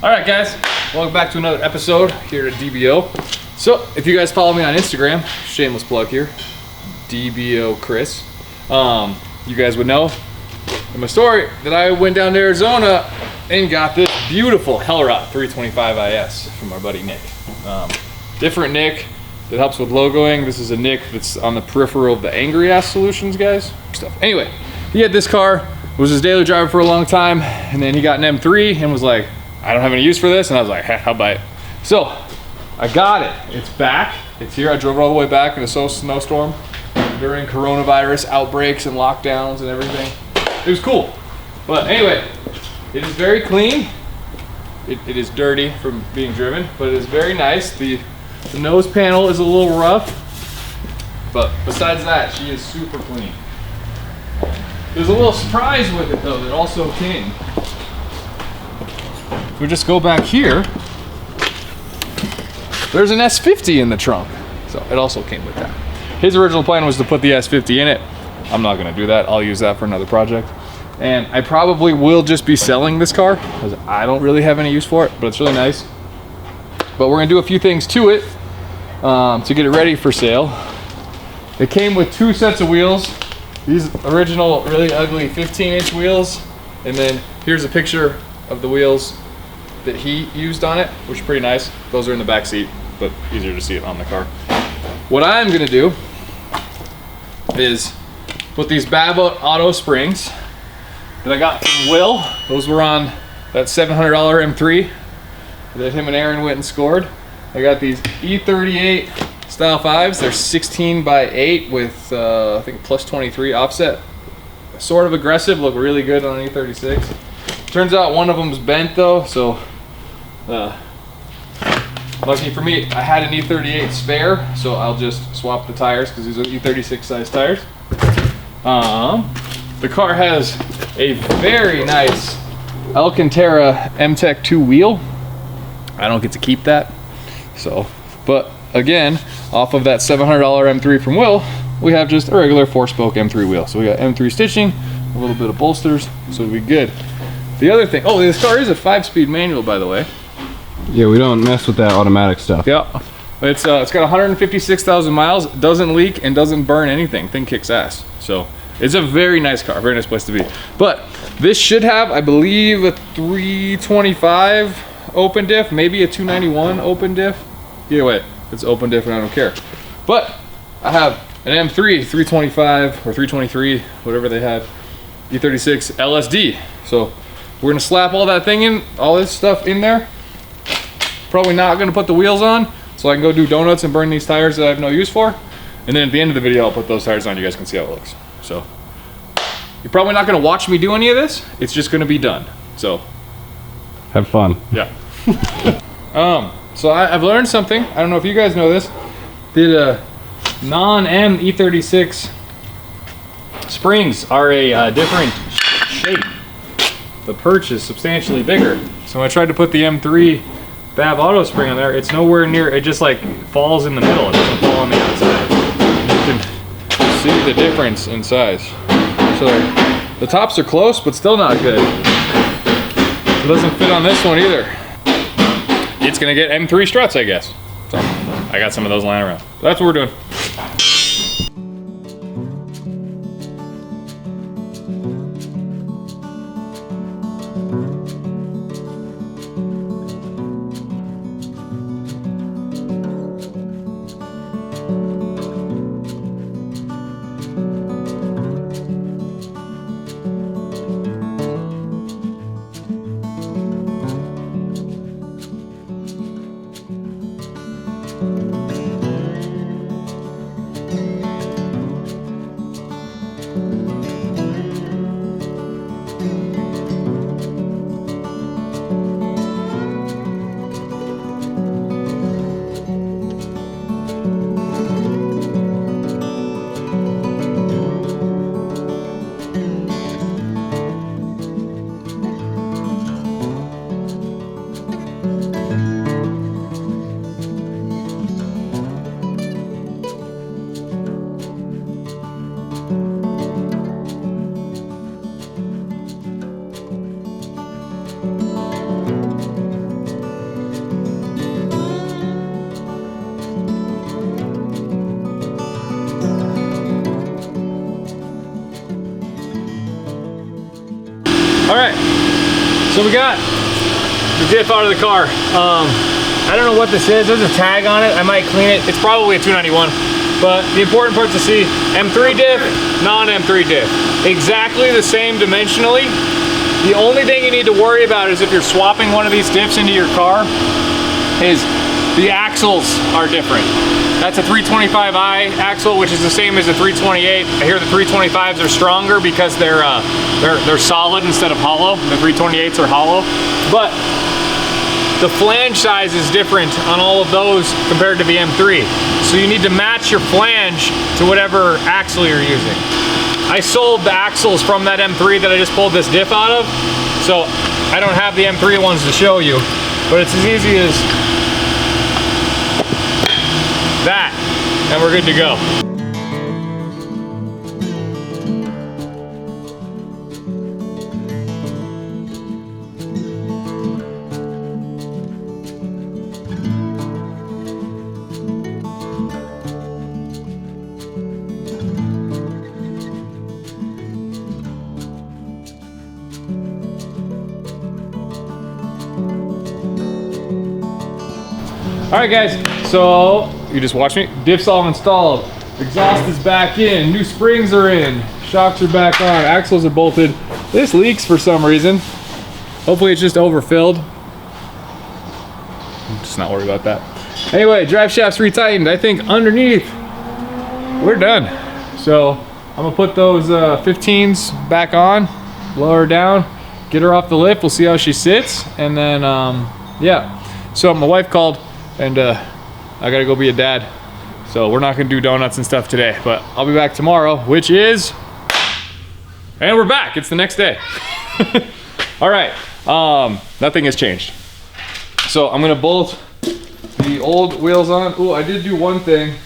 All right, guys, welcome back to another episode here at DBO. So, if you guys follow me on Instagram, shameless plug here, DBO Chris, you guys would know in my story that I went down to Arizona and got this beautiful Hellrot 325 IS from our buddy Nick. Different Nick that helps with logoing. This is a Nick that's on the peripheral of the Angry Ass Solutions guys. Anyway, he had this car, was his daily driver for a long time, and then he got an M3 and was like, I don't have any use for this, and I was like, hey, I'll buy it. So, I got it. It's back. It's here. I drove it all the way back in a snowstorm during coronavirus outbreaks and lockdowns and everything. It was cool. But anyway, it is very clean. It is dirty from being driven, but it is very nice. The nose panel is a little rough, but besides that, she is super clean. There's a little surprise with it though that also came. If we just go back here, there's an S50 in the trunk. So it also came with that. His original plan was to put the S50 in it. I'm not gonna do that. I'll use that for another project. And I probably will just be selling this car because I don't really have any use for it, but it's really nice. But we're gonna do a few things to it to get it ready for sale. It came with 2 sets of wheels. These original really ugly 15-inch wheels. And then here's a picture of the wheels that he used on it, which are pretty nice. Those are in the back seat, but easier to see it on the car. What I'm gonna do is put these bavauto springs that I got from Will. Those were on that $700 M3 that him and Aaron went and scored. I got these E38 style 5s. They're 16x8 with I think plus 23 offset. Sort of aggressive, look really good on an E36. Turns out one of them's bent though, so lucky for me, I had an E38 spare, so I'll just swap the tires because these are E36 size tires. The car has a very nice Alcantara M-Tech 2 wheel. I don't get to keep that, so, but again, off of that $700 M3 from Will, we have just a regular 4-spoke M3 wheel. So we got M3 stitching, a little bit of bolsters, so it'll be good. The other thing, oh, this car is a 5-speed manual, by the way. Yeah, we don't mess with that automatic stuff. Yeah, it's got 156,000 miles, doesn't leak and doesn't burn anything. Thing kicks ass. So it's a very nice car, very nice place to be. But this should have, I believe, a 325 open diff, maybe a 291 open diff. Either way, it's open diff and I don't care. But I have an M3 325 or 323, whatever they had, E36 LSD. So we're gonna slap all that thing in, all this stuff in there. Probably not gonna put the wheels on, so I can go do donuts and burn these tires that I have no use for. And then at the end of the video, I'll put those tires on. You guys can see how it looks. So you're probably not gonna watch me do any of this. It's just gonna be done. So have fun. Yeah. So I've learned something. I don't know if you guys know this. The non-M E36 springs are a different shape. The perch is substantially bigger. So when I tried to put the M3 bavauto spring on there, it's nowhere near, it just like falls in the middle. It doesn't fall on the outside. You can see the difference in size. So the tops are close, but still not good. It doesn't fit on this one either. It's gonna get M3 struts, I guess. So I got some of those lying around. That's what we're doing. we got the diff out of the car. I don't know what this is. There's a tag on it. I might clean it. It's probably a 291. But the important part to see, M3 diff, non-M3 diff. Exactly the same dimensionally. The only thing you need to worry about is if you're swapping one of these diffs into your car, is the axles are different. That's a 325i axle, which is the same as a 328. I hear the 325s are stronger because they're solid instead of hollow. The 328s are hollow. But the flange size is different on all of those compared to the M3. So you need to match your flange to whatever axle you're using. I sold the axles from that M3 that I just pulled this diff out of. So I don't have the M3 ones to show you, but it's as easy as that, and we're good to go. All right, guys, so you just watched me. Diff's all installed. Exhaust is back in. New springs are in. Shocks are back on. Axles are bolted. This leaks for some reason. Hopefully it's just overfilled. I'm just not worried about that. Anyway, drive shaft's retightened. I think underneath, we're done. So I'm gonna put those 15s back on, lower her down, get her off the lift. We'll see how she sits. And then, yeah. So my wife called, and I gotta go be a dad. So we're not gonna do donuts and stuff today, but I'll be back tomorrow, which is, and we're back, it's the next day. All right, nothing has changed. So I'm gonna bolt the old wheels on. Ooh, I did do one thing.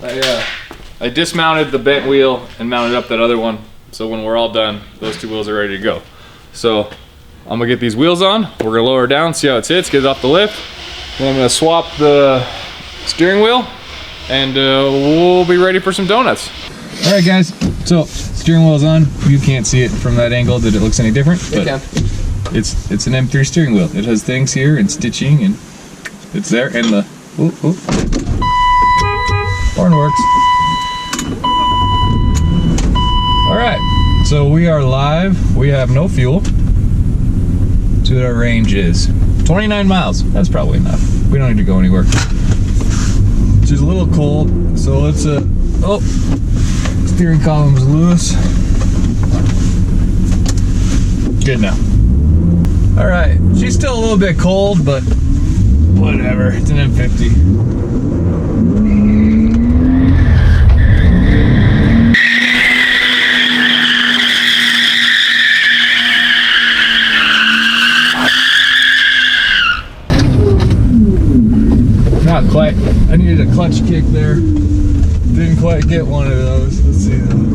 I dismounted the bent wheel and mounted up that other one. So when we're all done, those two wheels are ready to go. So I'm gonna get these wheels on, we're gonna lower it down, see how it sits, get it off the lift. Then I'm gonna swap the steering wheel and we'll be ready for some donuts. All right, guys, so steering wheel is on. You can't see it from that angle that it looks any different, but it's an M3 steering wheel. It has things here and stitching, and it's there, and the horn works. All right, so we are live. We have no fuel. See what our range is. 29 miles, that's probably enough. We don't need to go anywhere. She's a little cold, so let's, oh, steering column's loose. Good now. All right, she's still a little bit cold, but whatever, it's an M50. Not quite. I needed a clutch kick there. Didn't quite get one of those. Let's see though.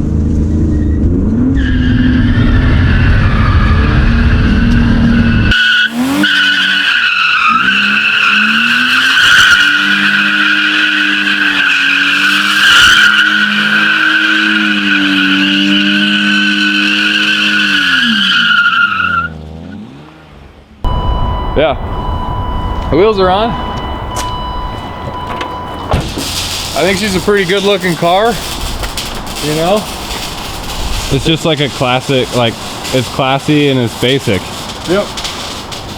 Yeah. The wheels are on. I think she's a pretty good looking car, you know? It's just like a classic, like, it's classy and it's basic. Yep.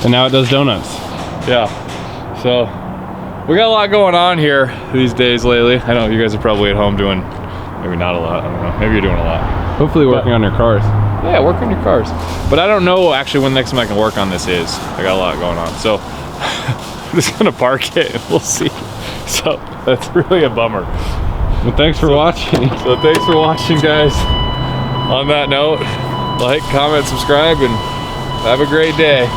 And now it does donuts. Yeah. So, we got a lot going on here these days lately. I know you guys are probably at home doing, maybe not a lot, I don't know. Maybe you're doing a lot. Hopefully working on your cars. Yeah, work on your cars. But I don't know actually when the next time I can work on this is. I got a lot going on. So, I'm just gonna park it and we'll see. So that's really a bummer. Well, thanks for watching. So thanks for watching, guys. On that note, like, comment, subscribe, and have a great day.